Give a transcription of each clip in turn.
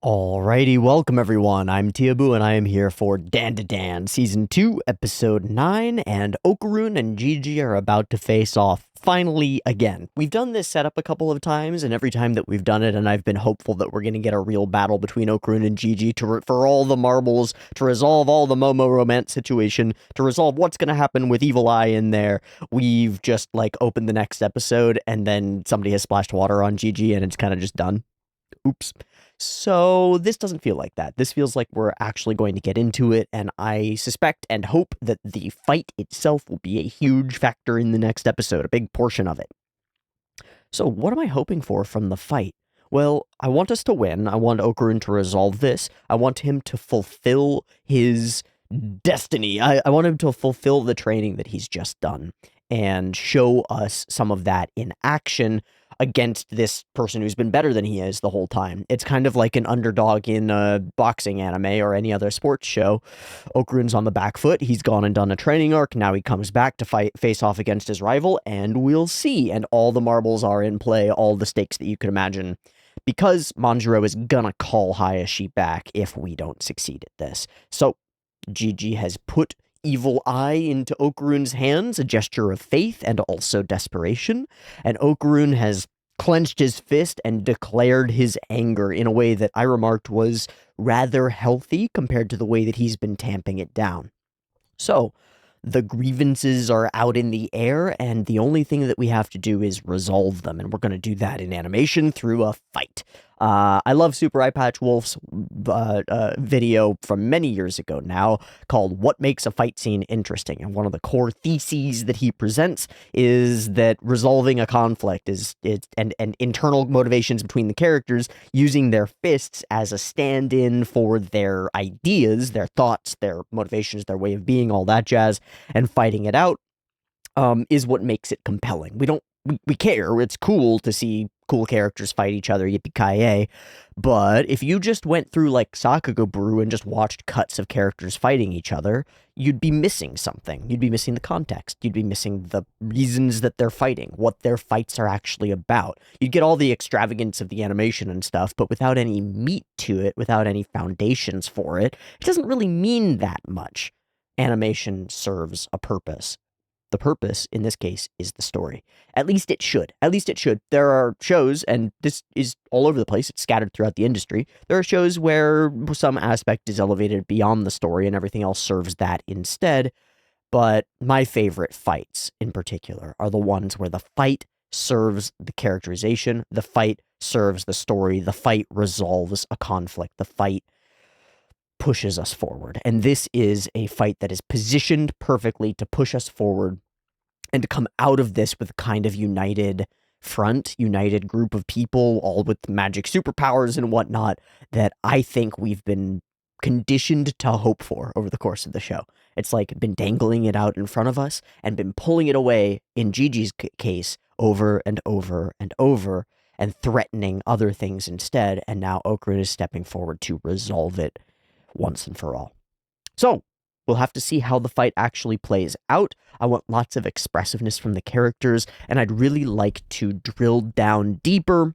Alrighty, welcome everyone. I'm Teeaboo and I am here for Dandadan Season 2, Episode 9, and Okaroon and Gigi are about to face off finally again. We've done this setup a couple of times, and every time that we've done it, and I've been hopeful that we're going to get a real battle between Okaroon and Gigi for all the marbles, to resolve all the Momo romance situation, to resolve what's going to happen with Evil Eye in there. We've just, opened the next episode, and then somebody has splashed water on Gigi, and it's kind of just done. Oops. So this doesn't feel like that. This feels like we're actually going to get into it, and I suspect and hope that the fight itself will be a huge factor in the next episode, a big portion of it. So what am I hoping for from the fight? Well, I want us to win. I want Okaroon to resolve this. I want him to fulfill his destiny. I want him to fulfill the training that he's just done and show us some of that in action against this person who's been better than he is the whole time. It's kind of like an underdog in a boxing anime or any other sports show. Okaroon's on the back foot. He's gone and done a training arc. Now he comes back to face off against his rival, and we'll see. And all the marbles are in play, all the stakes that you could imagine, because Manjiro is gonna call Hayashi back if we don't succeed at this. So Gigi has put Evil Eye into Okaroon's hands, a gesture of faith and also desperation, and Okaroon has clenched his fist and declared his anger in a way that I remarked was rather healthy compared to the way that he's been tamping it down. So, the grievances are out in the air, and the only thing that we have to do is resolve them, and we're going to do that in animation through a fight. I love Super Eye Patch Wolf's video from many years ago now called What Makes a Fight Scene Interesting, and one of the core theses that he presents is that resolving a conflict and internal motivations between the characters using their fists as a stand-in for their ideas, their thoughts, their motivations, their way of being, all that jazz, and fighting it out is what makes it compelling. We care. It's cool to see cool characters fight each other, yippee-ki-yay. But if you just went through like Sakuga Brew and just watched cuts of characters fighting each other, you'd be missing something. You'd be missing the context. You'd be missing the reasons that they're fighting, what their fights are actually about. You'd get all the extravagance of the animation and stuff, but without any meat to it, without any foundations for it, it doesn't really mean that much. Animation serves a purpose. The purpose, in this case, is the story. At least it should. At least it should. There are shows, and this is all over the place, it's scattered throughout the industry. There are shows where some aspect is elevated beyond the story and everything else serves that instead. But my favorite fights, in particular, are the ones where the fight serves the characterization, the fight serves the story, the fight resolves a conflict, the fight pushes us forward. And this is a fight that is positioned perfectly to push us forward and to come out of this with a kind of united front, united group of people, all with magic superpowers and whatnot, that I think we've been conditioned to hope for over the course of the show. It's like been dangling it out in front of us and been pulling it away, in Gigi's case, over and over and over, and threatening other things instead, and now Okaroon is stepping forward to resolve it once and for all. So, we'll have to see how the fight actually plays out. I want lots of expressiveness from the characters, and I'd really like to drill down deeper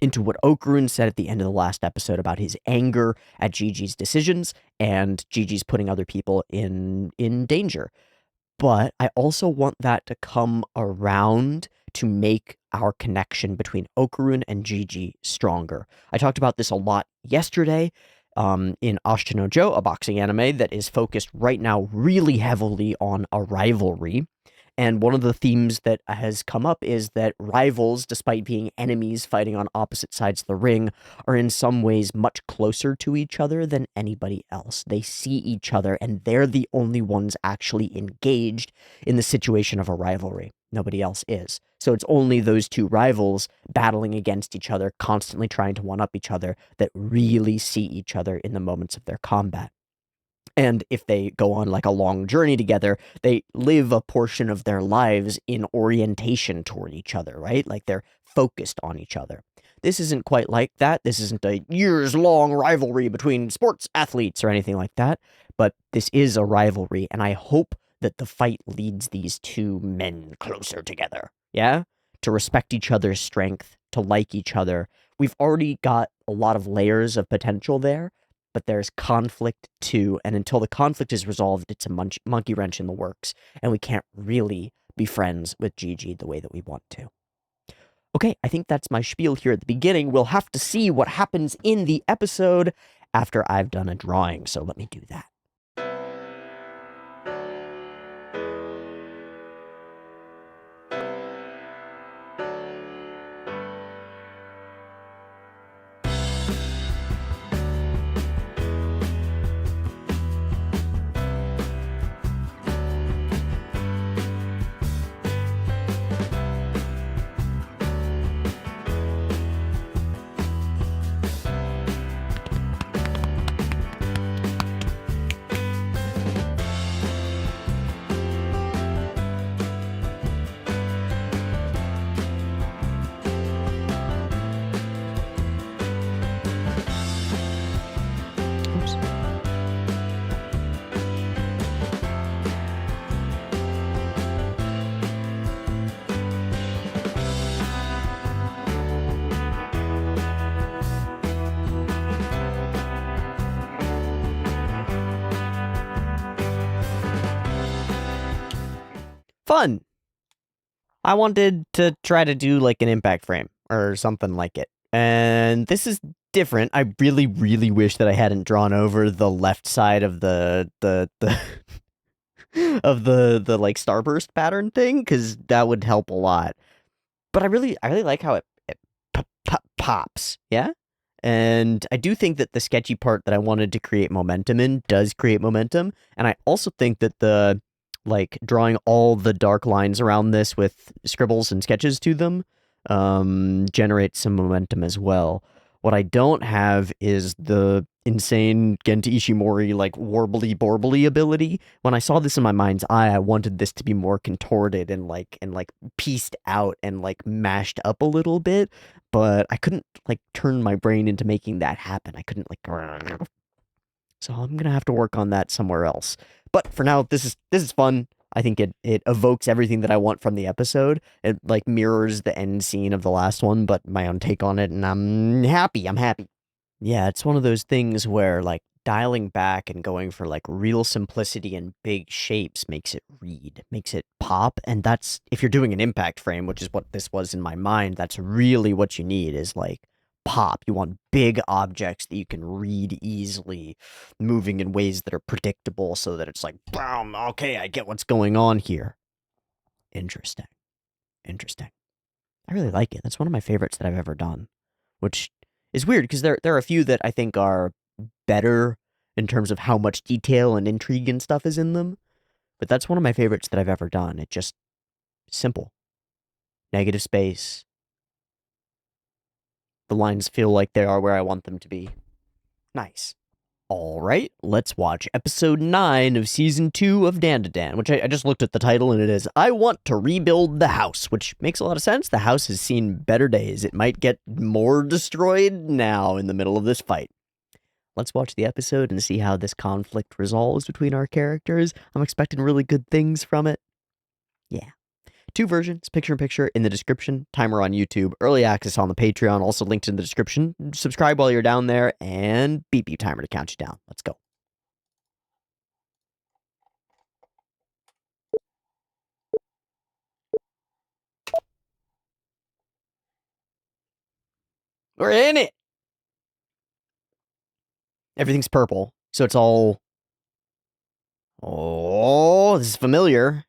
into what Okaroon said at the end of the last episode about his anger at Gigi's decisions, and Gigi's putting other people in danger. But I also want that to come around to make our connection between Okaroon and Gigi stronger. I talked about this a lot yesterday, in Ashita no Joe, a boxing anime that is focused right now really heavily on a rivalry. And one of the themes that has come up is that rivals, despite being enemies fighting on opposite sides of the ring, are in some ways much closer to each other than anybody else. They see each other, and they're the only ones actually engaged in the situation of a rivalry. Nobody else is. So it's only those two rivals battling against each other, constantly trying to one-up each other, that really see each other in the moments of their combat. And if they go on like a long journey together, they live a portion of their lives in orientation toward each other, right? Like they're focused on each other. This isn't quite like that. This isn't a years-long rivalry between sports athletes or anything like that. But this is a rivalry, and I hope that the fight leads these two men closer together, yeah? To respect each other's strength, to like each other. We've already got a lot of layers of potential there, but there's conflict too, and until the conflict is resolved, it's a monkey wrench in the works, and we can't really be friends with Gigi the way that we want to. Okay, I think that's my spiel here at the beginning. We'll have to see what happens in the episode after I've done a drawing, so let me do that. Fun. I wanted to try to do like an impact frame or something like it. And this is different. I really, really wish that I hadn't drawn over the left side of the of the like starburst pattern thing, because that would help a lot. But I really like how it pops. Yeah. And I do think that the sketchy part that I wanted to create momentum in does create momentum. And I also think that the like drawing all the dark lines around this with scribbles and sketches to them generates some momentum as well. What I don't have is the insane Genta Ishimori like warbly borbly ability. When I saw this in my mind's eye, I wanted this to be more contorted and like pieced out and like mashed up a little bit, but I couldn't like turn my brain into making that happen. I couldn't like so I'm gonna have to work on that somewhere else. But for now, this is fun. I think it evokes everything that I want from the episode. It like mirrors the end scene of the last one, but my own take on it, and I'm happy. I'm happy. Yeah, it's one of those things where like dialing back and going for like real simplicity and big shapes makes it read, makes it pop, and that's if you're doing an impact frame, which is what this was in my mind, that's really what you need is like pop. You want big objects that you can read easily, moving in ways that are predictable so that it's like, boom, okay, I get what's going on here. Interesting. Interesting. I really like it. That's one of my favorites that I've ever done, which is weird because there are a few that I think are better in terms of how much detail and intrigue and stuff is in them, but that's one of my favorites that I've ever done. It just simple. Negative space. The lines feel like they are where I want them to be. Nice. All right, let's watch episode 9 of season 2 of Dandadan, which I just looked at the title and it is, I Want to Rebuild the House, which makes a lot of sense. The house has seen better days. It might get more destroyed now in the middle of this fight. Let's watch the episode and see how this conflict resolves between our characters. I'm expecting really good things from it. Yeah. 2 versions, picture-in-picture in the description, timer on YouTube, early access on the Patreon, also linked in the description. Subscribe while you're down there, and beep timer to count you down. Let's go. We're in it! Everything's purple, so it's all... Oh, this is familiar.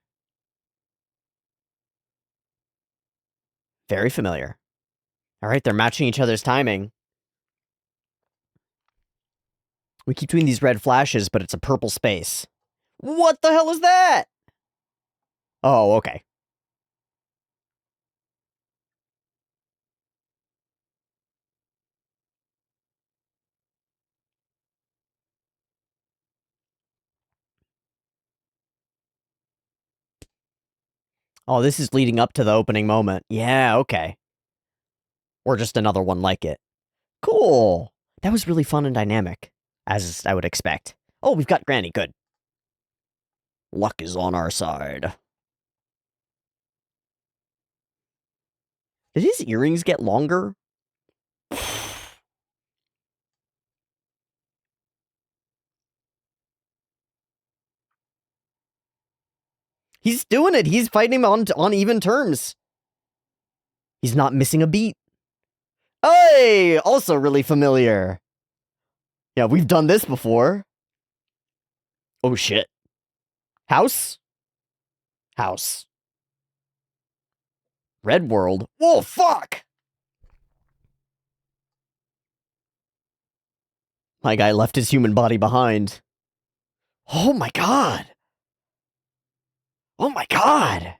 Very familiar. Alright, they're matching each other's timing. We keep doing these red flashes, but it's a purple space. What the hell is that? Oh, okay. Oh, this is leading up to the opening moment. Yeah, okay. Or just another one like it. Cool. That was really fun and dynamic, as I would expect. Oh, we've got Granny. Good. Luck is on our side. Did his earrings get longer? He's doing it. He's fighting him on even terms. He's not missing a beat. Hey, also really familiar. Yeah, we've done this before. Oh shit. House? House. Red World. Whoa, fuck! My guy left his human body behind. Oh my god! Oh my god!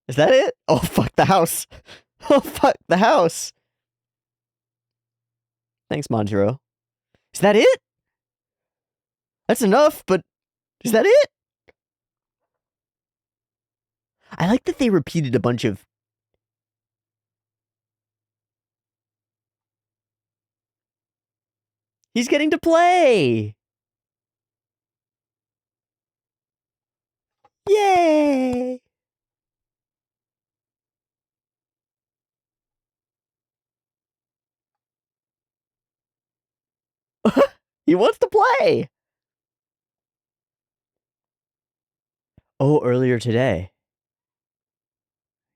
Is that it? Oh fuck the house. Oh fuck the house. Thanks, Manjiro. Is that it? That's enough, but is that it? I like that they repeated a bunch of... He's getting to play! Yay! He wants to play! Oh, earlier today.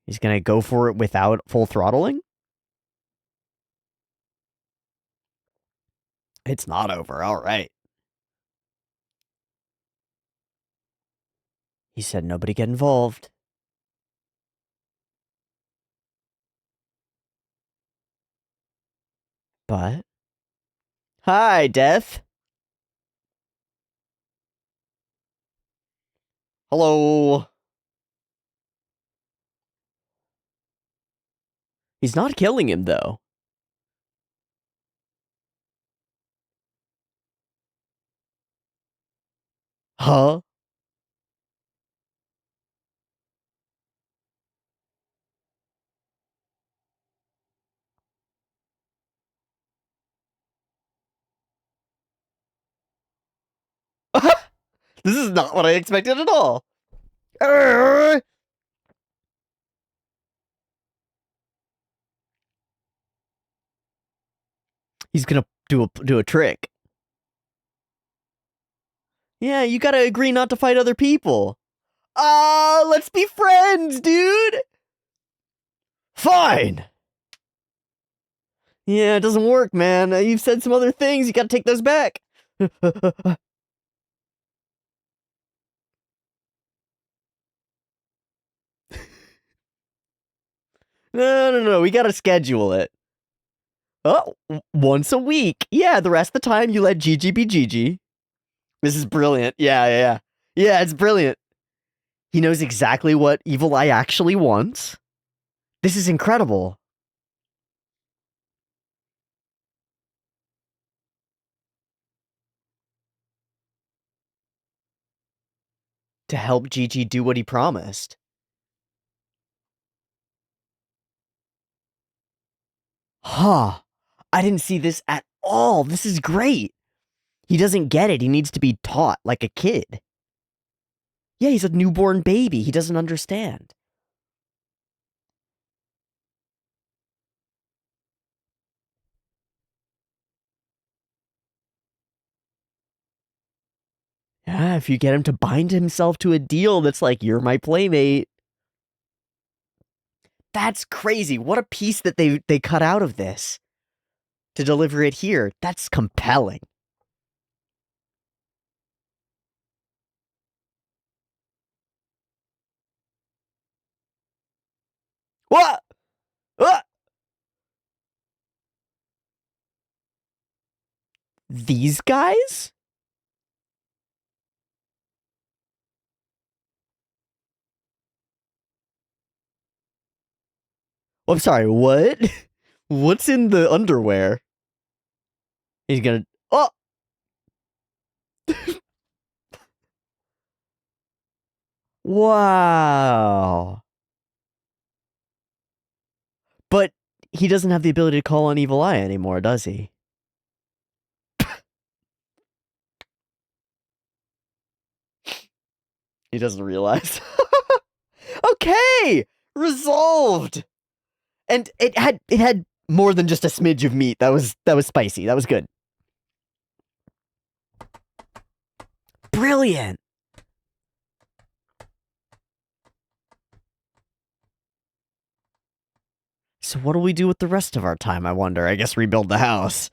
He's gonna go for it without full throttling? It's not over, alright. He said nobody get involved. But... Hi, Death! Hello! He's not killing him, though. Huh? This is not what I expected at all. He's gonna do a trick. Yeah, you gotta agree not to fight other people. Ah, let's be friends, dude! Fine! Yeah, it doesn't work, man. You've said some other things, you gotta take those back. No, we gotta schedule it. Oh, once a week. Yeah, the rest of the time you let Gigi be Gigi. This is brilliant. Yeah. Yeah, it's brilliant. He knows exactly what Evil Eye actually wants. This is incredible. To help Gigi do what he promised. Huh. I didn't see this at all. This is great. He doesn't get it. He needs to be taught like a kid. Yeah, he's a newborn baby. He doesn't understand. Yeah, if you get him to bind himself to a deal that's like, you're my playmate. That's crazy. What a piece that they cut out of this to deliver it here. That's compelling. What? What? These guys? Oh, I'm sorry, what? What's in the underwear? He's gonna... Oh! Wow. But he doesn't have the ability to call on Evil Eye anymore, does he? He doesn't realize. Okay! Resolved! And it had more than just a smidge of meat. That was spicy. That was good. Brilliant! So what do we do with the rest of our time, I wonder? I guess rebuild the house.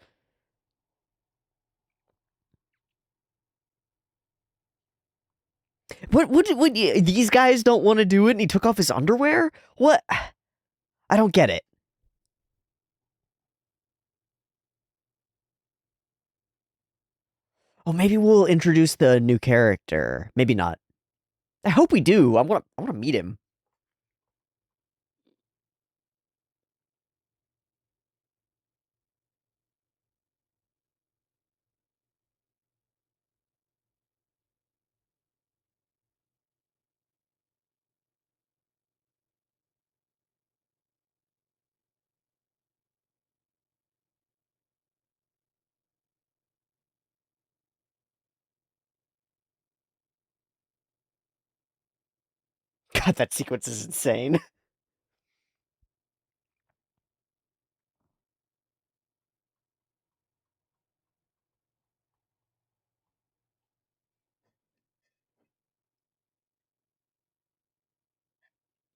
What, these guys don't want to do it and he took off his underwear? What? I don't get it. Oh, maybe we'll introduce the new character. Maybe not. I hope we do. I wanna meet him. God, that sequence is insane.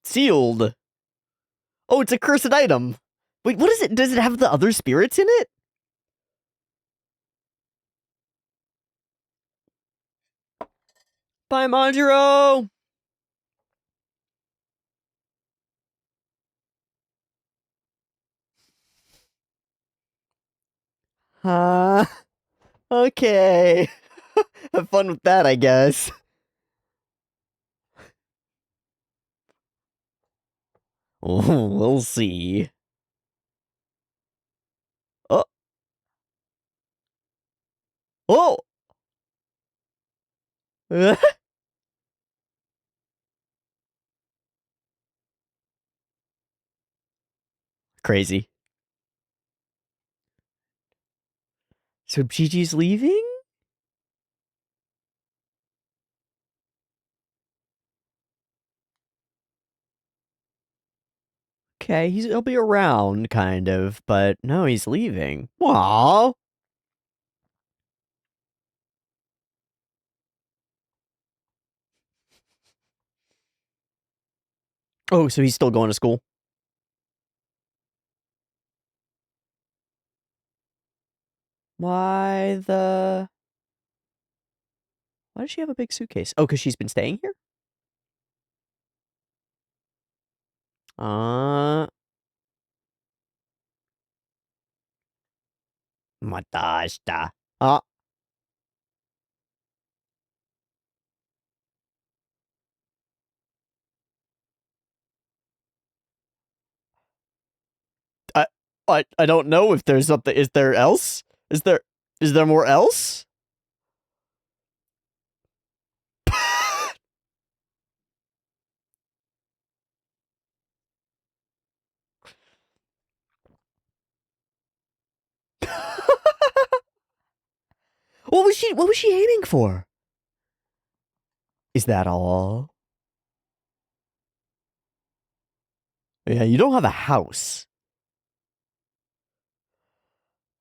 Sealed. Oh, it's a cursed item. Wait, what is it? Does it have the other spirits in it? Bye, Manjiro! Uh, okay. Have fun with that, I guess. We'll see. Oh, oh! Crazy. So Gigi's leaving? Okay, he'll be around, kind of, but no, he's leaving. Aww. Oh, so he's still going to school? Why the... Why does she have a big suitcase? Oh, because she's been staying here? Uh... Matashita. I, I don't know if there's something. Is there else? Is there... Is there more else? What was she aiming for? Is that all? Yeah, you don't have a house.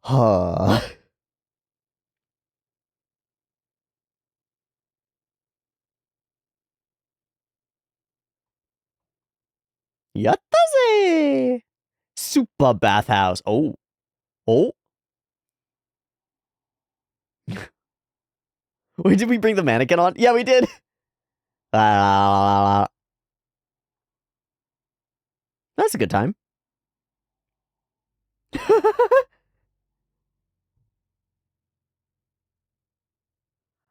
Huh. Yattase! Super bathhouse. Oh. Oh. Wait, did we bring the mannequin on? Yeah, we did. That's a good time.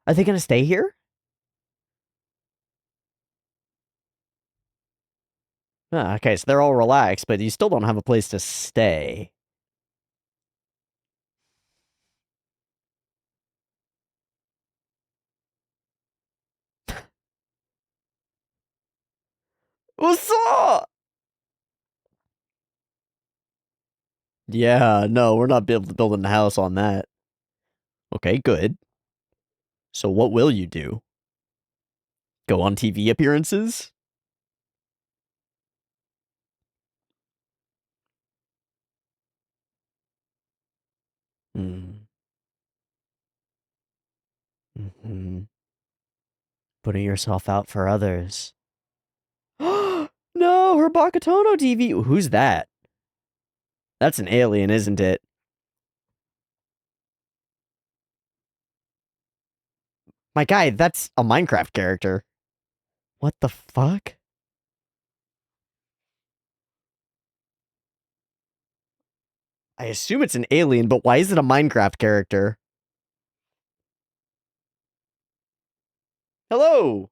Are they gonna stay here? Ah, okay, so they're all relaxed, but you still don't have a place to stay. What's up? Yeah, no, we're not building a house on that. Okay, good. So what will you do? Go on TV appearances? Hmm. Mm-hmm. putting yourself out for others. No, her Bakatono TV. Who's that? That's an alien, isn't it? My guy, that's a Minecraft character. What the fuck? I assume it's an alien, but why is it a Minecraft character? Hello!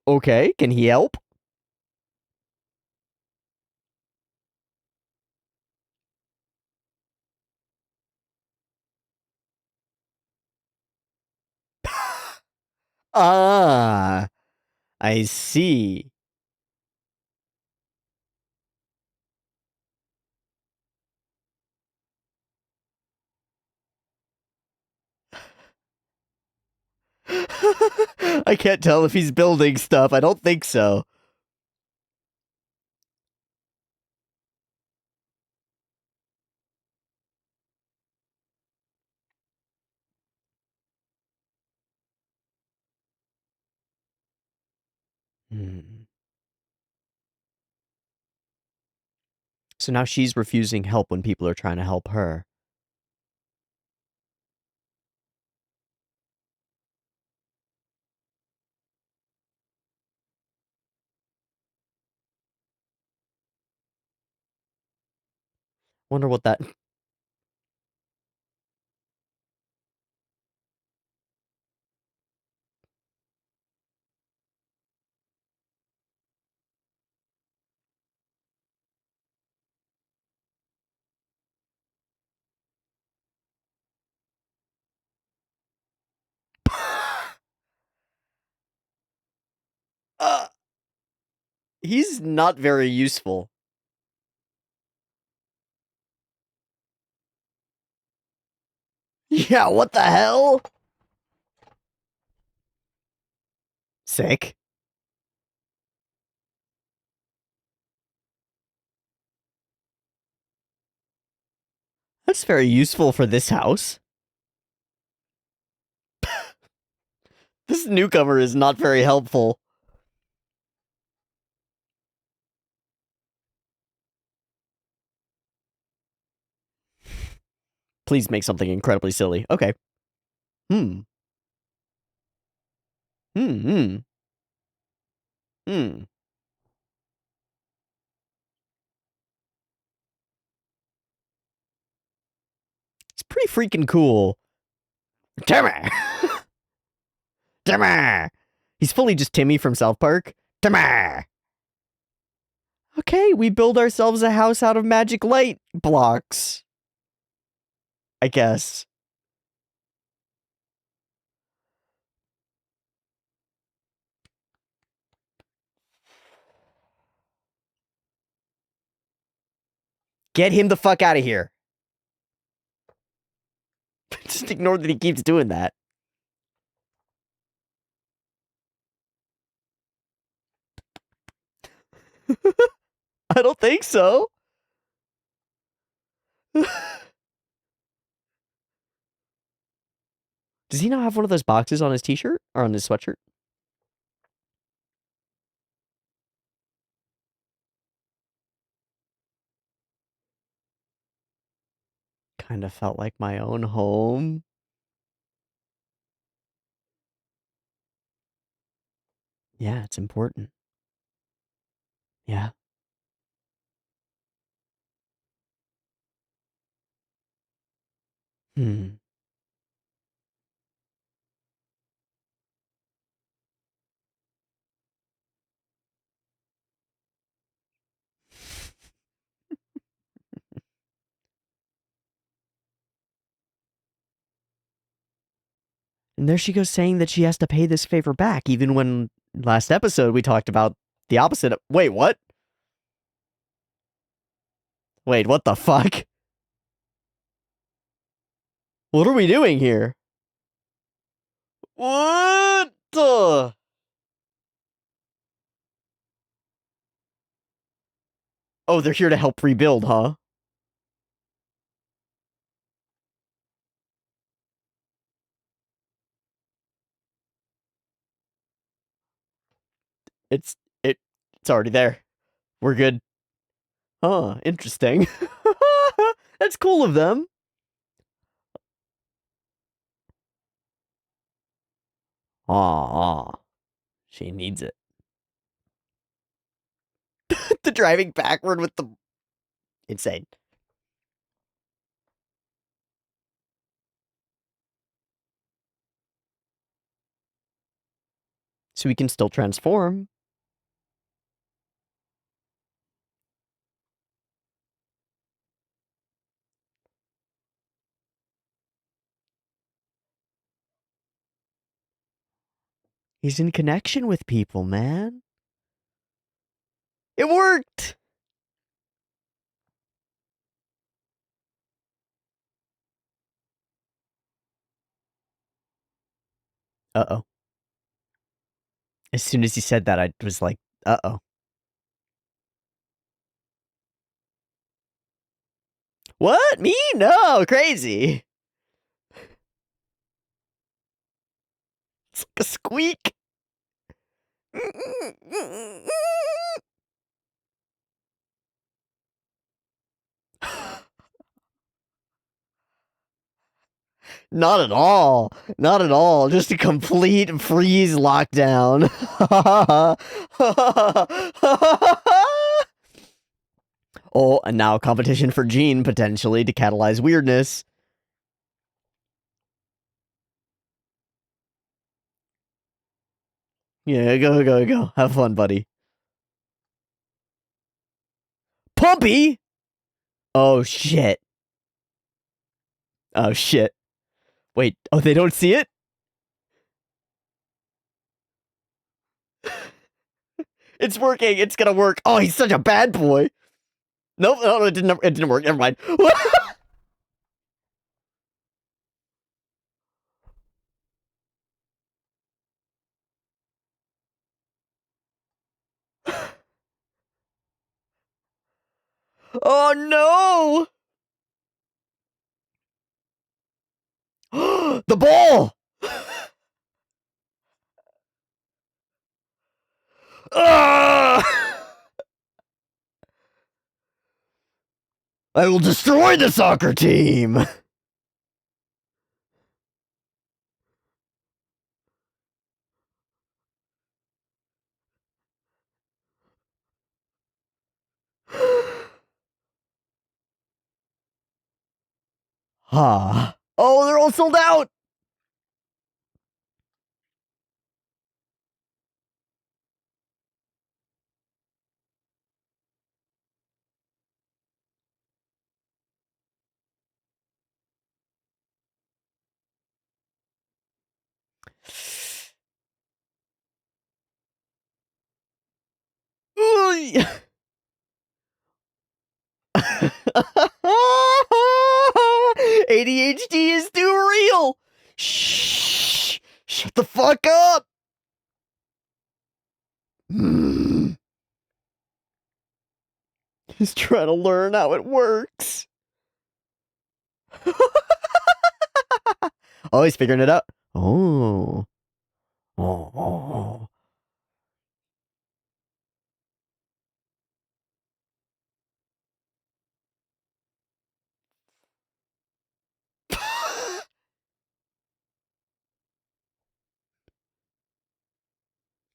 Okay, can he help? Ah, I see. I can't tell if he's building stuff. I don't think so. Hmm. So now she's refusing help when people are trying to help her. Wonder what that. uh, he's not very useful. Yeah, what the hell? Sick. That's very useful for this house. This newcomer is not very helpful. Please make something incredibly silly. Okay. Hmm. Hmm. Hmm. Hmm. It's pretty freaking cool. Timmy! Timmy! He's fully just Timmy from South Park. Timmy! Okay, we build ourselves a house out of magic light blocks. I guess. Get him the fuck out of here. Just ignore that he keeps doing that. I don't think so. Does he not have one of those boxes on his t-shirt? Or on his sweatshirt? Kind of felt like my own home. Yeah, it's important. Yeah. Hmm. And there she goes saying that she has to pay this favor back, even when last episode we talked about the opposite. Wait, what? Wait, what the fuck? What are we doing here? What the? Oh, they're here to help rebuild, huh? It's it. It's already there. We're good. Huh? Interesting. That's cool of them. Aw, she needs it. The driving backward with the insane. So we can still transform. He's in connection with people, man. It worked! Uh-oh. As soon as he said that, I was like, uh-oh. What? Me? No, crazy. It's like a squeak. Not at all. Not at all. Just a complete freeze lockdown. Oh, and now competition for Gene, potentially, to catalyze weirdness. Yeah, go. Have fun, buddy. Pumpy? Oh, shit. Oh, shit. Wait, oh, they don't see it? It's working. It's gonna work. Oh, he's such a bad boy. Nope, no, it didn't work. Never mind. Oh, no! The ball! Ah! I will destroy the soccer team! Ah. Oh, they're all sold out! ADHD is too real! Shh! Shut the fuck up! He's trying to learn how it works. Oh, he's figuring it out. Oh. Oh.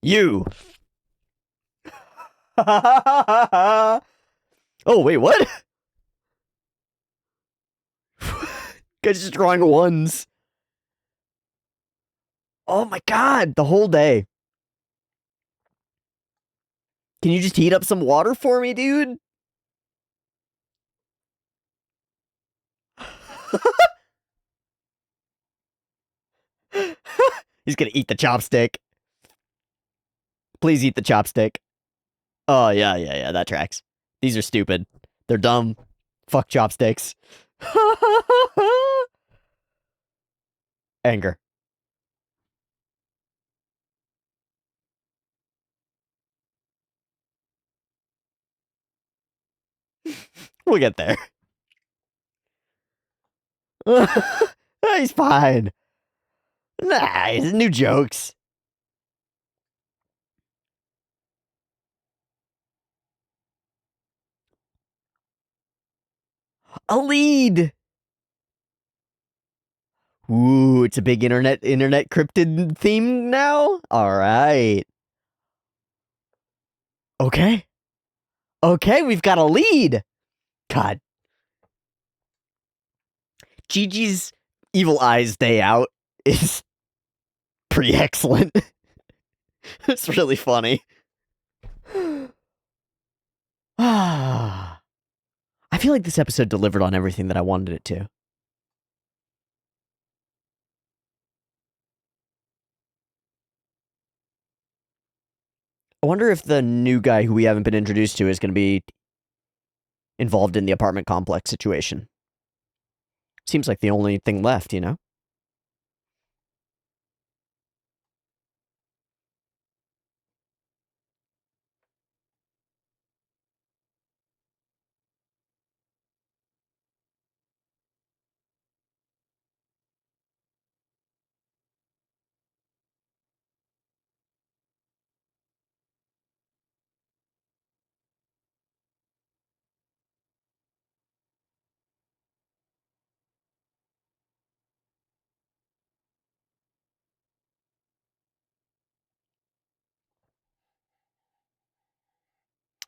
You. Oh, wait, what? Guy's just drawing ones. Oh my god, the whole day. Can you just heat up some water for me, dude? He's gonna eat the chopstick. Please eat the chopstick. Oh, yeah, that tracks. These are stupid. They're dumb. Fuck chopsticks. Anger. We'll get there. He's fine. Nah, new jokes. A lead! Ooh, it's a big internet cryptid theme now? Alright. Okay. Okay, we've got a lead! God. Gigi's Evil Eyes Day Out is pretty excellent. It's really funny. I feel like this episode delivered on everything that I wanted it to. I wonder if the new guy who we haven't been introduced to is going to be involved in the apartment complex situation. Seems like the only thing left, you know?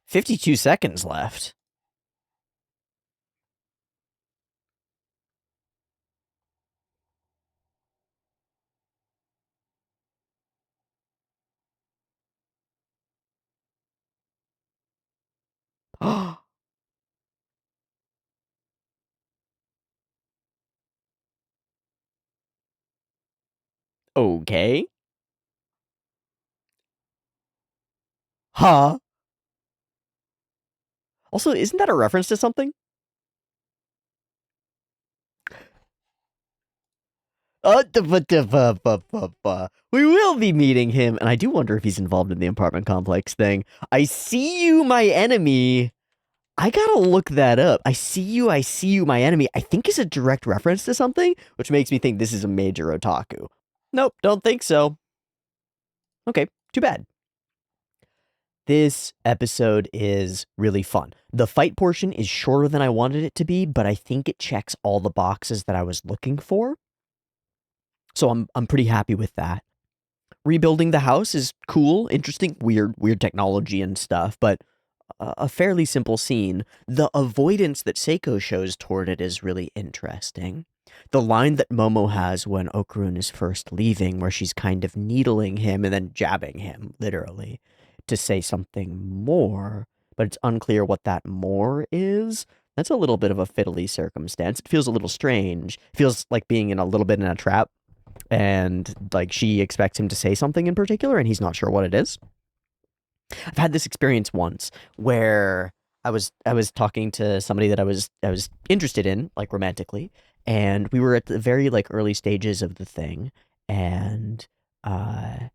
"52 seconds left." Okay. Huh? Also, isn't that a reference to something? We will be meeting him, and I do wonder if he's involved in the apartment complex thing. I see you, my enemy. I gotta look that up. I see you, my enemy. I think is a direct reference to something, which makes me think this is a major otaku. Nope, don't think so. Okay, too bad. This episode is really fun. The fight portion is shorter than I wanted it to be, but I think it checks all the boxes that I was looking for. So I'm pretty happy with that. Rebuilding the house is cool, interesting, weird technology and stuff, but a fairly simple scene. The avoidance that Seiko shows toward it is really interesting. The line that Momo has when Okarun is first leaving, where she's kind of needling him and then jabbing him, literally, to say something more, but it's unclear what that more is. That's a little bit of a fiddly circumstance. It feels a little strange. It feels like being in a little bit in a trap, and like she expects him to say something in particular, and he's not sure what it is. I've had this experience once where I was talking to somebody that I was interested in, like romantically, and we were at the very like early stages of the thing, and uh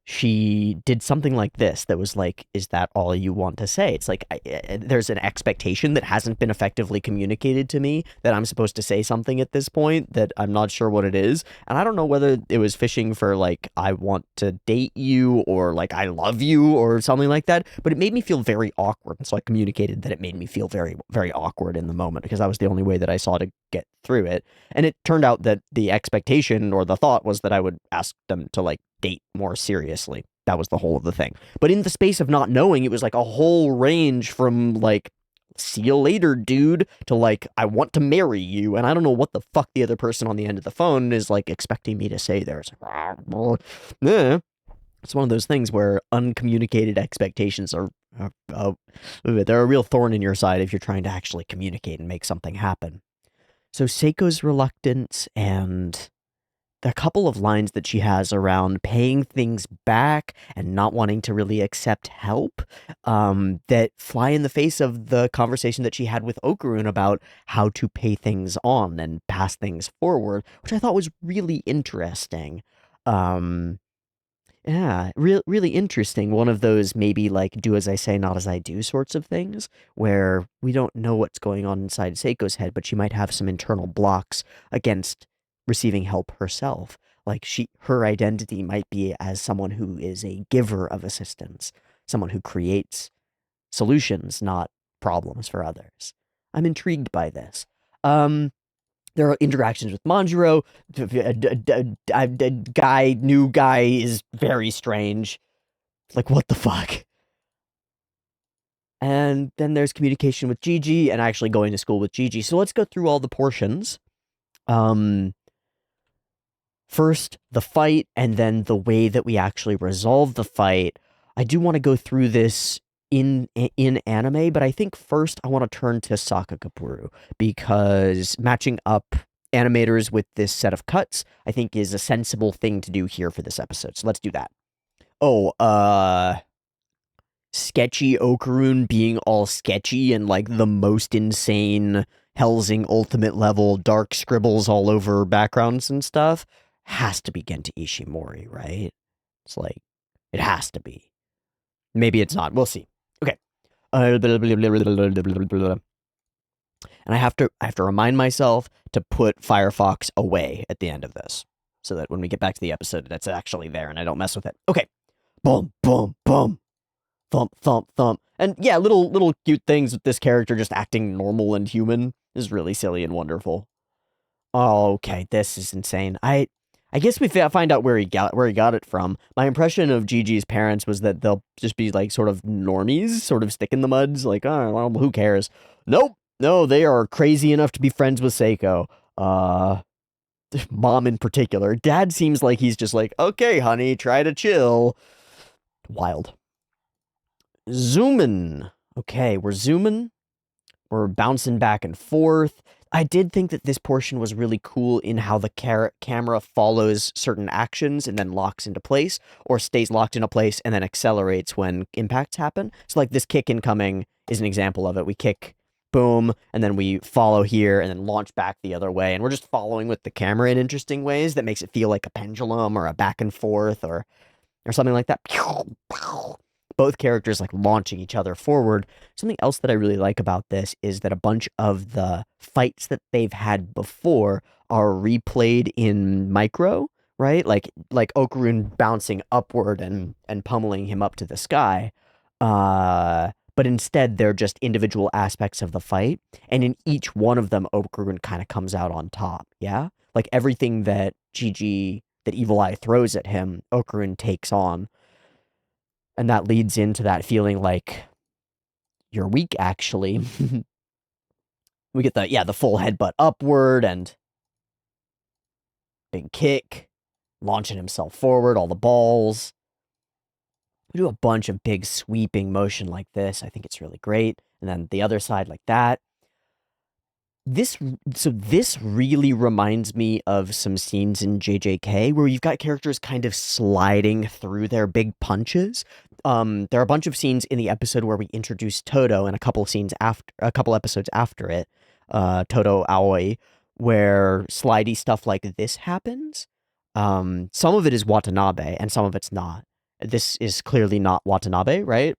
she did something like this that was like, is that all you want to say? It's like there's an expectation that hasn't been effectively communicated to me that I'm supposed to say something at this point that I'm not sure what it is, and I don't know whether it was fishing for like I want to date you or like I love you or something like that, but it made me feel very awkward, and so I communicated that it made me feel very awkward in the moment because that was the only way that I saw to get through it. And it turned out that the expectation or the thought was that I would ask them to like date more seriously. That was the whole of the thing. But in the space of not knowing, it was like a whole range from like, see you later, dude, to like, I want to marry you. And I don't know what the fuck the other person on the end of the phone is like expecting me to say there. It's like, it's one of those things where uncommunicated expectations they're a real thorn in your side if you're trying to actually communicate and make something happen. So Seiko's reluctance and the couple of lines that she has around paying things back and not wanting to really accept help, that fly in the face of the conversation that she had with Okarun about how to pay things on and pass things forward, which I thought was really interesting. Um, yeah, really interesting. One of those maybe like do as I say, not as I do sorts of things, where we don't know what's going on inside Seiko's head, but she might have some internal blocks against receiving help herself. Like her identity might be as someone who is a giver of assistance, someone who creates solutions, not problems for others. I'm intrigued by this. There are interactions with Manjiro. New guy is very strange. Like, what the fuck? And then there's communication with Gigi and actually going to school with Gigi. So let's go through all the portions. Um, First, the fight, and then the way that we actually resolve the fight. I do want to go through this in anime, but I think first I want to turn to Sakagaburu because matching up animators with this set of cuts, I think is a sensible thing to do here for this episode. So let's do that. Oh, sketchy Okarun being all sketchy and like the most insane Helsing ultimate level dark scribbles all over backgrounds and stuff has to be Genta Ishimori, right? It's like, it has to be. Maybe it's not. We'll see. Okay. And I have to remind myself to put Firefox away at the end of this so that when we get back to the episode, that's actually there and I don't mess with it. Okay. Boom, boom, boom. Thump, thump, thump. And yeah, little cute things with this character just acting normal and human is really silly and wonderful. Oh, okay, this is insane. I guess we find out where he got it from. My impression of Gigi's parents was that they'll just be like sort of normies, sort of stick in the muds, like, oh, well, who cares? Nope, no, they are crazy enough to be friends with Seiko. Mom in particular. Dad seems like he's just like, okay, honey, try to chill. Wild. Zooming. Okay, we're zooming. We're bouncing back and forth. I did think that this portion was really cool in how the camera follows certain actions and then locks into place, or stays locked into place and then accelerates when impacts happen. So like this kick incoming is an example of it. We kick, boom, and then we follow here and then launch back the other way. And we're just following with the camera in interesting ways that makes it feel like a pendulum or a back and forth or something like that. Both characters like launching each other forward. Something else that I really like about this is that a bunch of the fights that they've had before are replayed in micro, right? Like Okarun bouncing upward and pummeling him up to the sky. But instead they're just individual aspects of the fight, and in each one of them Okarun kind of comes out on top, yeah? Like everything that Evil Eye throws at him, Okarun takes on. And that leads into that feeling like you're weak, actually. We get the full headbutt upward and big kick, launching himself forward, all the balls. We do a bunch of big sweeping motion like this. I think it's really great. And then the other side like that. This really reminds me of some scenes in JJK where you've got characters kind of sliding through their big punches. There are a bunch of scenes in the episode where we introduce Todo, and a couple episodes after it, Todo Aoi, where slidey stuff like this happens. Some of it is Watanabe, and some of it's not. This is clearly not Watanabe, right?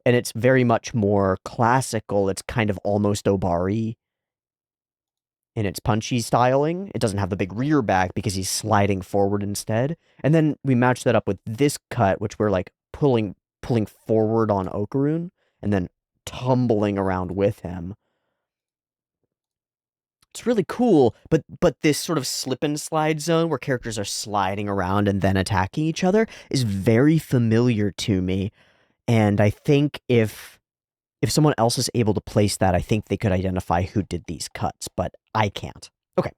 And it's very much more classical. It's kind of almost Obari in its punchy styling. It doesn't have the big rear back because he's sliding forward instead. And then we match that up with this cut, which we're like pulling forward on Okarun and then tumbling around with him. It's really cool, but this sort of slip and slide zone where characters are sliding around and then attacking each other is very familiar to me. And I think if someone else is able to place that, I think they could identify who did these cuts, but I can't. Okay.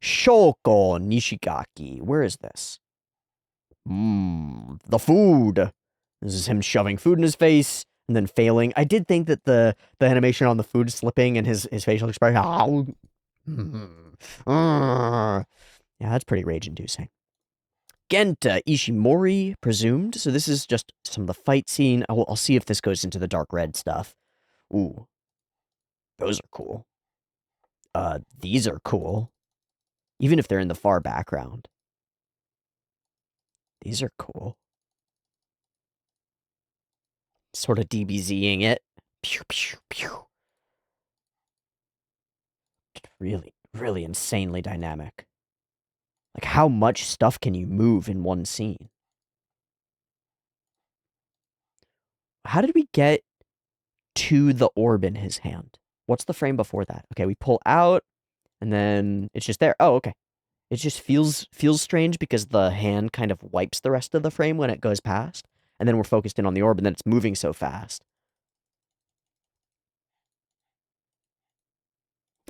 Shoko Nishigaki. Where is this? The food. This is him shoving food in his face and then failing. I did think that the animation on the food slipping and his facial expression. Yeah, that's pretty rage-inducing. Genta Ishimori, presumed. So this is just some of the fight scene. I'll see if this goes into the dark red stuff. Ooh. Those are cool. These are cool. Even if they're in the far background. These are cool. Sort of DBZing it. Pew, pew, pew. Really, really insanely dynamic. Like, how much stuff can you move in one scene? How did we get to the orb in his hand? What's the frame before that? Okay, we pull out, and then it's just there. Oh, okay. It just feels strange because the hand kind of wipes the rest of the frame when it goes past, and then we're focused in on the orb, and then it's moving so fast.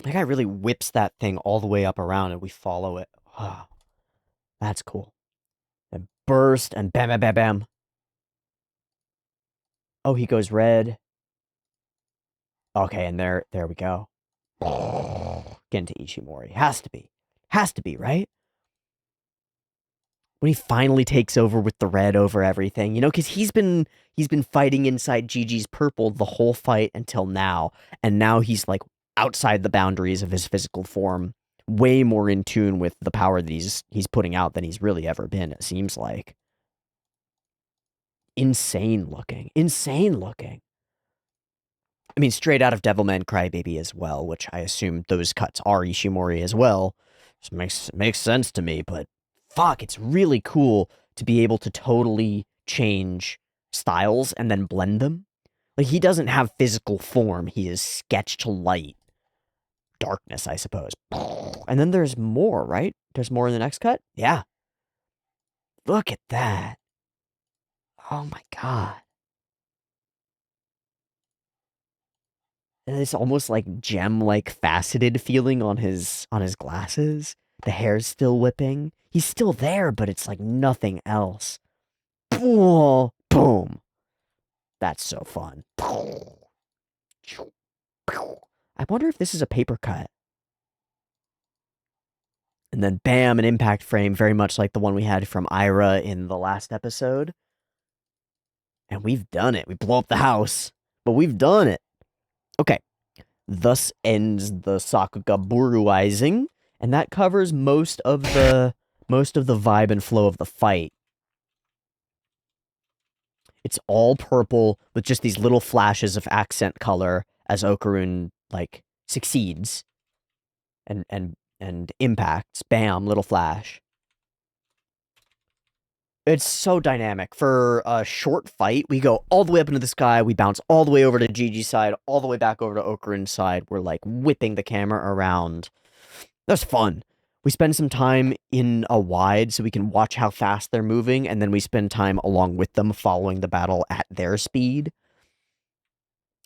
That guy really whips that thing all the way up around, and we follow it. Oh, that's cool. And burst, and bam, bam, bam, bam. Oh, he goes red. Okay, and there we go. Get into Ishimori. Has to be. Has to be, right? When he finally takes over with the red over everything, you know, because he's been fighting inside Gigi's purple the whole fight until now, and now he's like outside the boundaries of his physical form, way more in tune with the power that he's putting out than he's really ever been. It seems like insane looking, insane looking. I mean, straight out of Devilman Crybaby as well, which I assume those cuts are Ishimori as well. Just makes sense to me, but fuck, it's really cool to be able to totally change styles and then blend them. Like, he doesn't have physical form, he is sketched light. Darkness, I suppose. And then there's more, right? There's more in the next cut? Yeah. Look at that. Oh my god. This almost like gem-like faceted feeling on his glasses. The hair's still whipping. He's still there, but it's like nothing else. Boom. Boom. That's so fun. I wonder if this is a paper cut. And then bam, an impact frame, very much like the one we had from Ira in the last episode. And we've done it. We blow up the house, but we've done it. Okay. Thus ends the Sakugaburuizing, and that covers most of the vibe and flow of the fight. It's all purple with just these little flashes of accent color as Okarun like succeeds and impacts. Bam, little flash. It's so dynamic. For a short fight, we go all the way up into the sky, we bounce all the way over to Gigi's side, all the way back over to Okarun's side. We're like whipping the camera around. That's fun. We spend some time in a wide so we can watch how fast they're moving, and then we spend time along with them following the battle at their speed.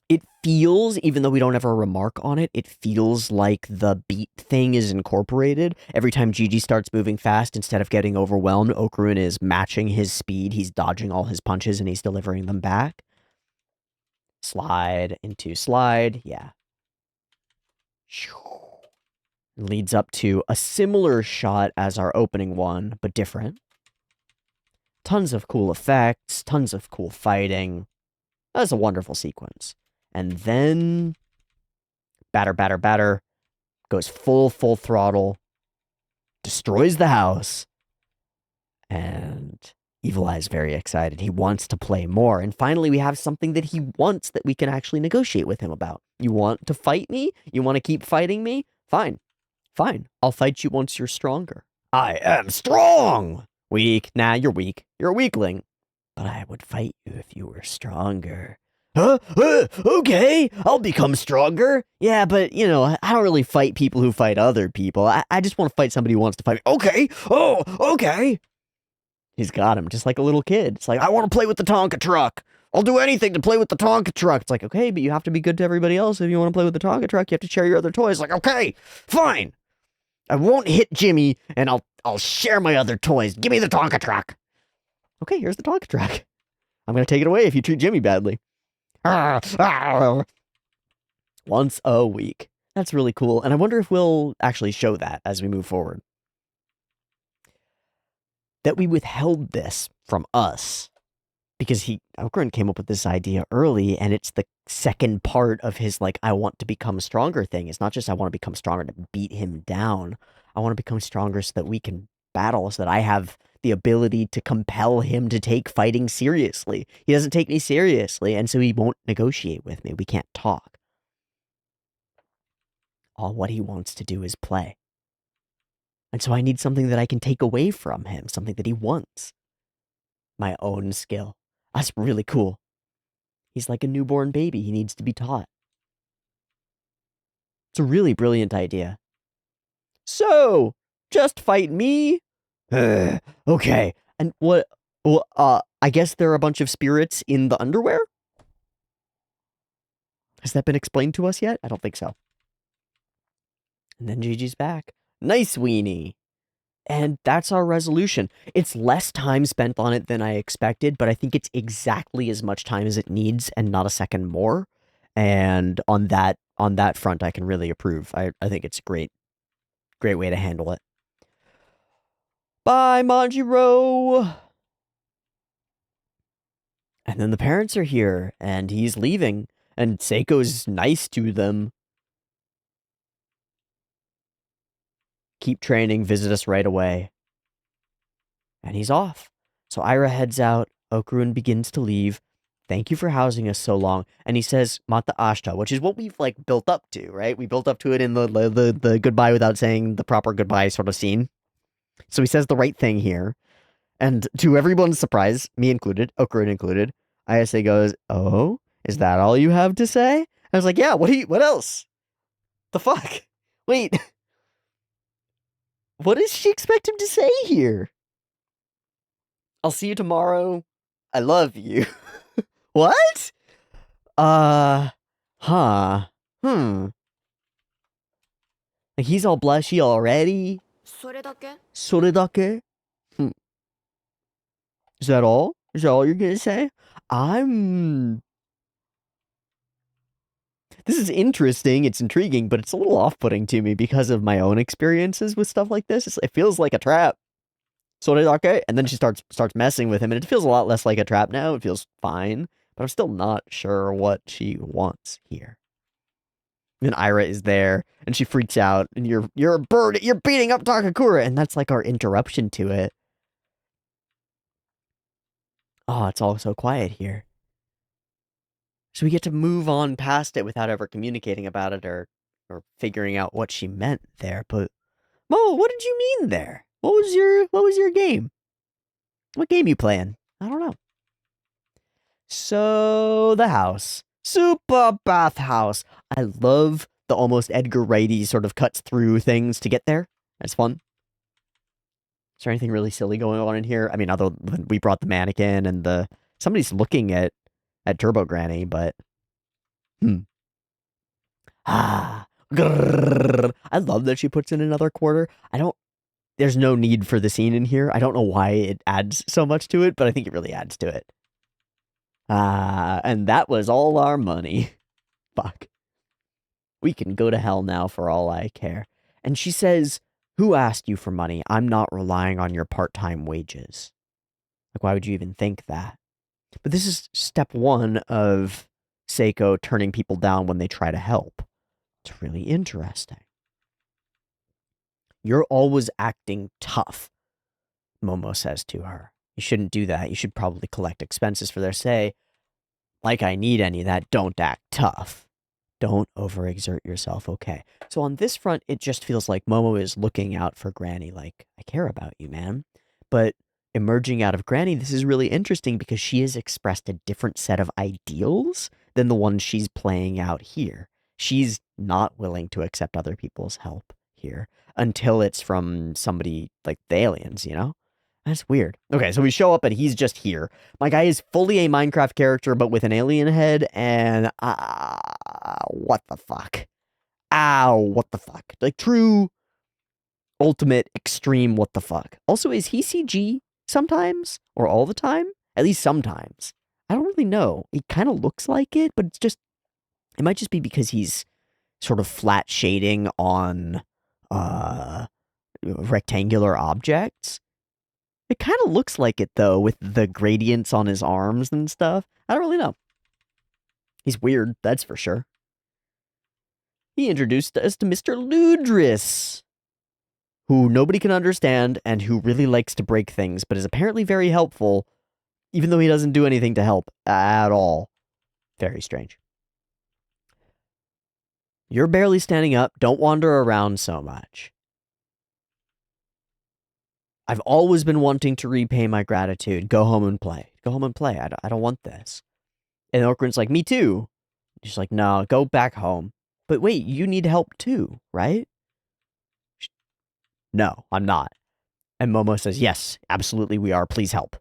It feels, even though we don't ever remark on it, it feels like the beat thing is incorporated. Every time Gigi starts moving fast, instead of getting overwhelmed, Okarun is matching his speed. He's dodging all his punches and he's delivering them back. Slide into slide. Yeah. Leads up to a similar shot as our opening one, but different. Tons of cool effects, tons of cool fighting. That's a wonderful sequence. And then batter, batter, batter, goes full throttle, destroys the house, and Evil Eye's very excited. He wants to play more, and finally we have something that he wants that we can actually negotiate with him about. You want to fight me? You want to keep fighting me? Fine. Fine. I'll fight you once you're stronger. I am strong! Weak. Nah, you're weak. You're a weakling. But I would fight you if you were stronger. Okay, I'll become stronger. Yeah, but, you know, I don't really fight people who fight other people. I just want to fight somebody who wants to fight me. Okay, oh, okay. He's got him, just like a little kid. It's like, I want to play with the Tonka truck. I'll do anything to play with the Tonka truck. It's like, okay, but you have to be good to everybody else. If you want to play with the Tonka truck, you have to share your other toys. Like, okay, fine. I won't hit Jimmy, and I'll share my other toys. Give me the Tonka truck. Okay, here's the Tonka truck. I'm going to take it away if you treat Jimmy badly. Once a week. That's really cool. And I wonder if we'll actually show that as we move forward. That we withheld this from us. Because Okarun came up with this idea early, and it's the second part of his, like, I want to become stronger thing. It's not just I want to become stronger to beat him down. I want to become stronger so that we can battle, so that I have the ability to compel him to take fighting seriously. He doesn't take me seriously, and so he won't negotiate with me. We can't talk. All what he wants to do is play. And so I need something that I can take away from him, something that he wants. My own skill. That's really cool. He's like a newborn baby. He needs to be taught. It's a really brilliant idea. So, just fight me? Okay. And what? Well, I guess there are a bunch of spirits in the underwear? Has that been explained to us yet? I don't think so. And then Gigi's back. Nice weenie. And that's our resolution. It's less time spent on it than I expected, but I think it's exactly as much time as it needs and not a second more. And on that front, I can really approve. I think it's a great way to handle it. Bye, Manjiro! And then the parents are here, and he's leaving, and Seiko's nice to them. Keep training, visit us right away. And he's off. So Ira heads out, Okarun begins to leave. Thank you for housing us so long. And he says, Mata Ashta, which is what we've, like, built up to, right? We built up to it in the goodbye without saying the proper goodbye sort of scene. So he says the right thing here. And to everyone's surprise, me included, Okarun included, Ayase goes, oh, is that all you have to say? I was like, yeah, what else? The fuck? Wait. What does she expect him to say here? I'll see you tomorrow. I love you. What? Huh. Like, he's all blushy already? それだけ? それだけ? Is that all? Is that all you're gonna say? This is interesting, it's intriguing, but it's a little off-putting to me because of my own experiences with stuff like this. It feels like a trap. So okay, and then she starts messing with him, and it feels a lot less like a trap now. It feels fine, but I'm still not sure what she wants here. And Ira is there, and she freaks out, and you're a bird, you're beating up Takakura, and that's like our interruption to it. Oh, it's all so quiet here. So we get to move on past it without ever communicating about it or figuring out what she meant there. But Mo, what did you mean there? What was your game? What game you playing? I don't know. So the house. Super bathhouse. I love the almost Edgar Wrighty sort of cuts through things to get there. That's fun. Is there anything really silly going on in here? I mean, other than we brought the mannequin and somebody's looking at Turbo Granny, but grrr. I love that she puts in another quarter. There's no need for the scene in here. I don't know why it adds so much to it, but I think it really adds to it. And that was all our money. Fuck. We can go to hell now for all I care. And she says, who asked you for money? I'm not relying on your part-time wages. Like, why would you even think that? But this is step one of Seiko turning people down when they try to help. It's really interesting. You're always acting tough, Momo says to her. You shouldn't do that. You should probably collect expenses for their say. Like I need any of that, don't act tough. Don't overexert yourself, okay? So on this front, it just feels like Momo is looking out for Granny, like, I care about you, man. But emerging out of Granny, this is really interesting because she has expressed a different set of ideals than the ones she's playing out here. She's not willing to accept other people's help here until it's from somebody like the aliens, you know? That's weird. Okay, so we show up and he's just here. My guy is fully a Minecraft character, but with an alien head, and what the fuck? Ow, what the fuck? Like, true, ultimate, extreme what the fuck. Also, is he CG sometimes? Or all the time? At least sometimes. I don't really know. He kind of looks like it, but it might just be because he's sort of flat shading on, rectangular objects. It kind of looks like it, though, with the gradients on his arms and stuff. I don't really know. He's weird, that's for sure. He introduced us to Mr. Ludris, who nobody can understand and who really likes to break things, but is apparently very helpful, even though he doesn't do anything to help at all. Very strange. You're barely standing up. Don't wander around so much. I've always been wanting to repay my gratitude. Go home and play. Go home and play. I don't want this. And Okarun's like, me too. She's like, no, go back home. But wait, you need help too, right? No, I'm not. And Momo says, yes, absolutely we are. Please help.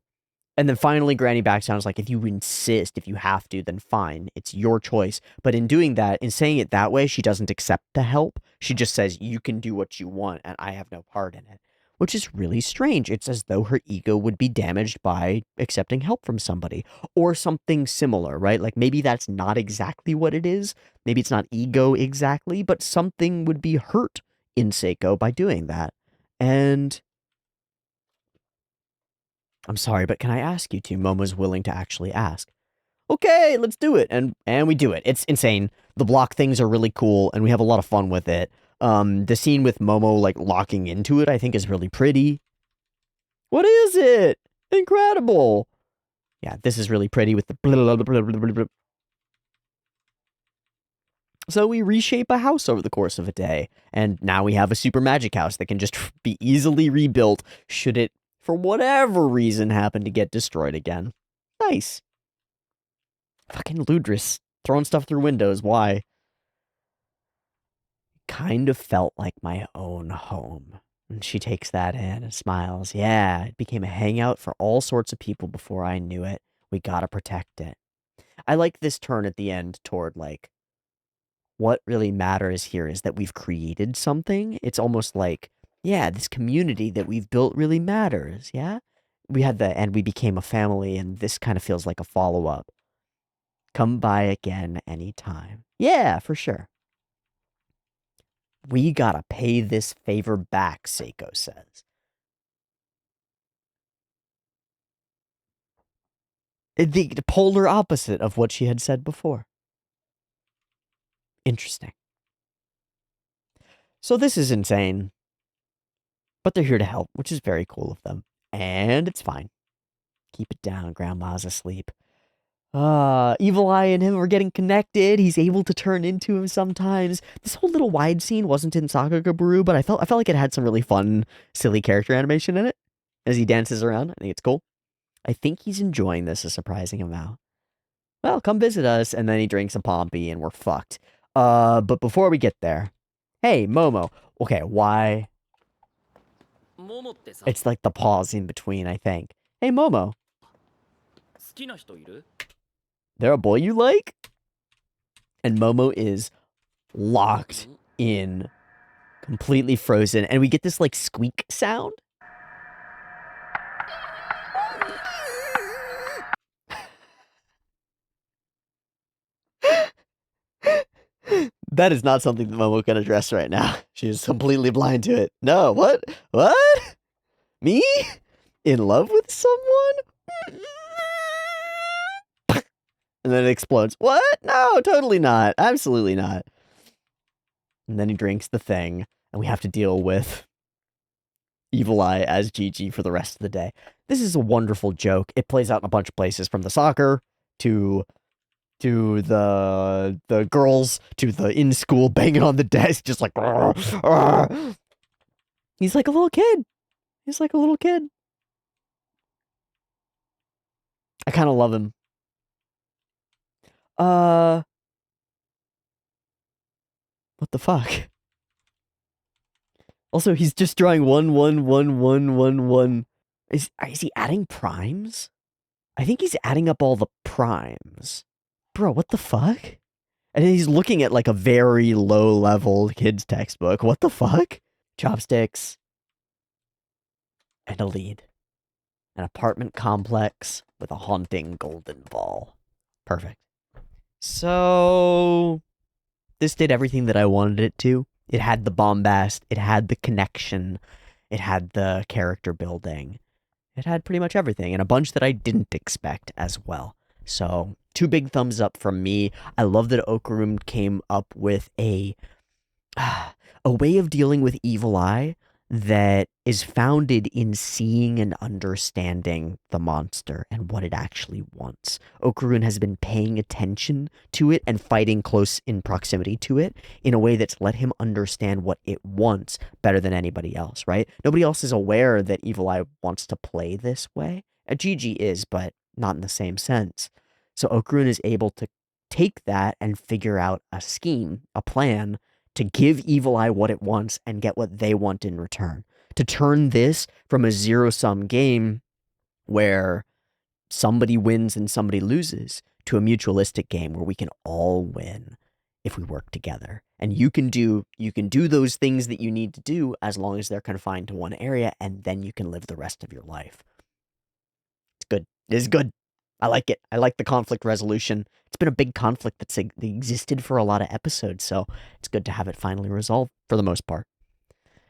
And then finally, Granny backs down. Is like, if you insist, if you have to, then fine. It's your choice. But in doing that, in saying it that way, she doesn't accept the help. She just says, you can do what you want, and I have no part in it. Which is really strange. It's as though her ego would be damaged by accepting help from somebody. Or something similar, right? Like, maybe that's not exactly what it is. Maybe it's not ego exactly, but something would be hurt in Seiko by doing that. And I'm sorry, but can I ask you to? Momo's willing to actually ask. Okay, let's do it. And we do it. It's insane. The block things are really cool, and we have a lot of fun with it. The scene with Momo, like, locking into it, I think is really pretty. What is it? Incredible. Yeah, this is really pretty with the blah, blah, blah, blah, blah, blah. So we reshape a house over the course of a day, and now we have a super magic house that can just be easily rebuilt should it, for whatever reason, happen to get destroyed again. Nice. Fucking Ludris. Throwing stuff through windows, why? Kind of felt like my own home. And she takes that in and smiles. Yeah, it became a hangout for all sorts of people before I knew it. We gotta protect it. I like this turn at the end toward, like, what really matters here is that we've created something. It's almost like, yeah, this community that we've built really matters, yeah? We had the, and we became a family, and this kind of feels like a follow-up. Come by again anytime. Yeah, for sure. We gotta pay this favor back, Seiko says. The polar opposite of what she had said before. Interesting. So this is insane. But they're here to help, which is very cool of them. And it's fine. Keep it down, Grandma's asleep. Evil Eye and him are getting connected. He's able to turn into him sometimes. This whole little wide scene wasn't in Sakagaburu, but I felt like it had some really fun, silly character animation in it as he dances around. I think it's cool. I think he's enjoying this a surprising amount. Well, come visit us, and then he drinks a Pompey, and we're fucked. But before we get there, hey, Momo. Okay, why? It's like the pause in between, I think. Hey, Momo. There a boy you like? And Momo is locked in, completely frozen, and we get this, like, squeak sound. That is not something that Momo can address right now. She is completely blind to it. No, what? What? Me? In love with someone? And then it explodes. What? No, totally not. Absolutely not. And then he drinks the thing, and we have to deal with Evil Eye as Gigi for the rest of the day. This is a wonderful joke. It plays out in a bunch of places, from the soccer to the girls to the in school banging on the desk, just like "Arr, arr." He's like a little kid. He's like a little kid. I kind of love him. What the fuck? Also, he's just drawing 1, 1, 1, 1, 1, 1. Is he adding primes? I think he's adding up all the primes. Bro, what the fuck? And he's looking at, like, a very low-level kid's textbook. What the fuck? Chopsticks. And a lead. An apartment complex with a haunting golden ball. Perfect. So, this did everything that I wanted it to. It had the bombast. It had the connection. It had the character building. It had pretty much everything, and a bunch that I didn't expect as well. So, 2 big thumbs up from me. I love that Okarum came up with a way of dealing with Evil Eye that is founded in seeing and understanding the monster and what it actually wants. Okarun has been paying attention to it and fighting close in proximity to it in a way that's let him understand what it wants better than anybody else, right? Nobody else is aware that Evil Eye wants to play this way. Gigi is, but not in the same sense. So Okarun is able to take that and figure out a scheme, a plan to give Evil Eye what it wants and get what they want in return. To turn this from a zero-sum game where somebody wins and somebody loses to a mutualistic game where we can all win if we work together. And you can do those things that you need to do as long as they're confined to one area, and then you can live the rest of your life. It's good. It is good. I like it. I like the conflict resolution. It's been a big conflict that's existed for a lot of episodes, so it's good to have it finally resolved for the most part.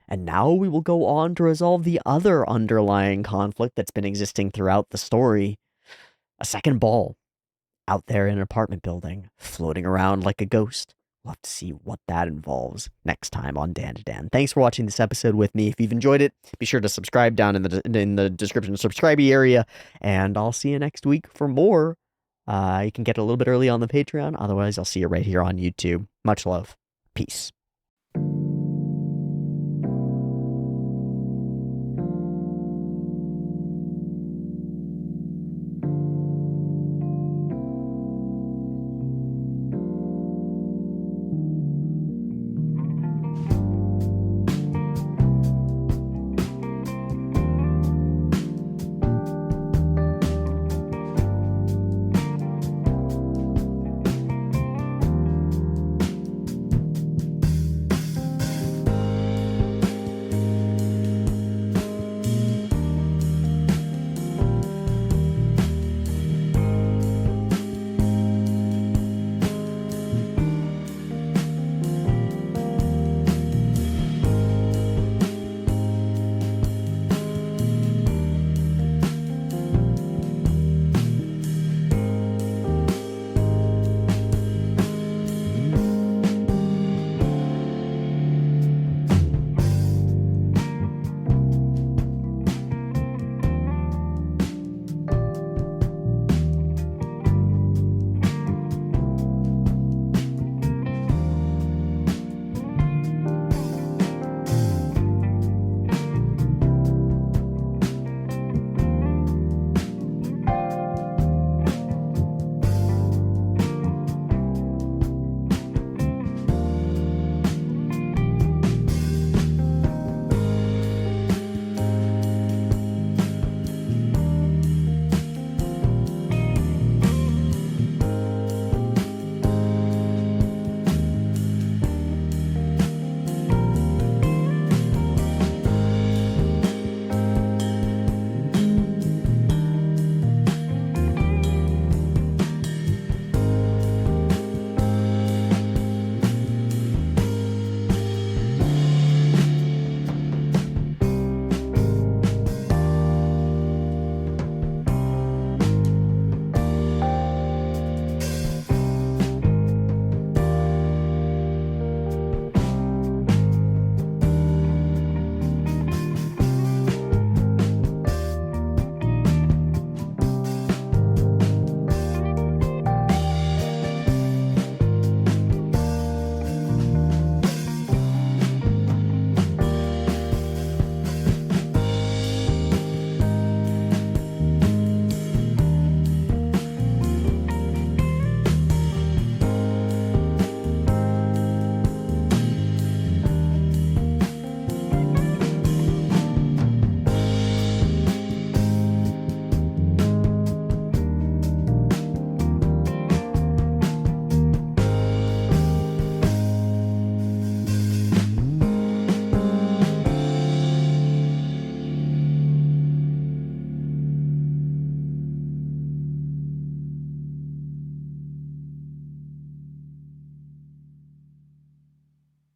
And now we will go on to resolve the other underlying conflict that's been existing throughout the story. A second ball out there in an apartment building, floating around like a ghost. We'll have to see what that involves next time on Dandadan. Thanks for watching this episode with me. If you've enjoyed it, be sure to subscribe down in the description, subscribe area, and I'll see you next week for more. You can get it a little bit early on the Patreon. Otherwise, I'll see you right here on YouTube. Much love. Peace.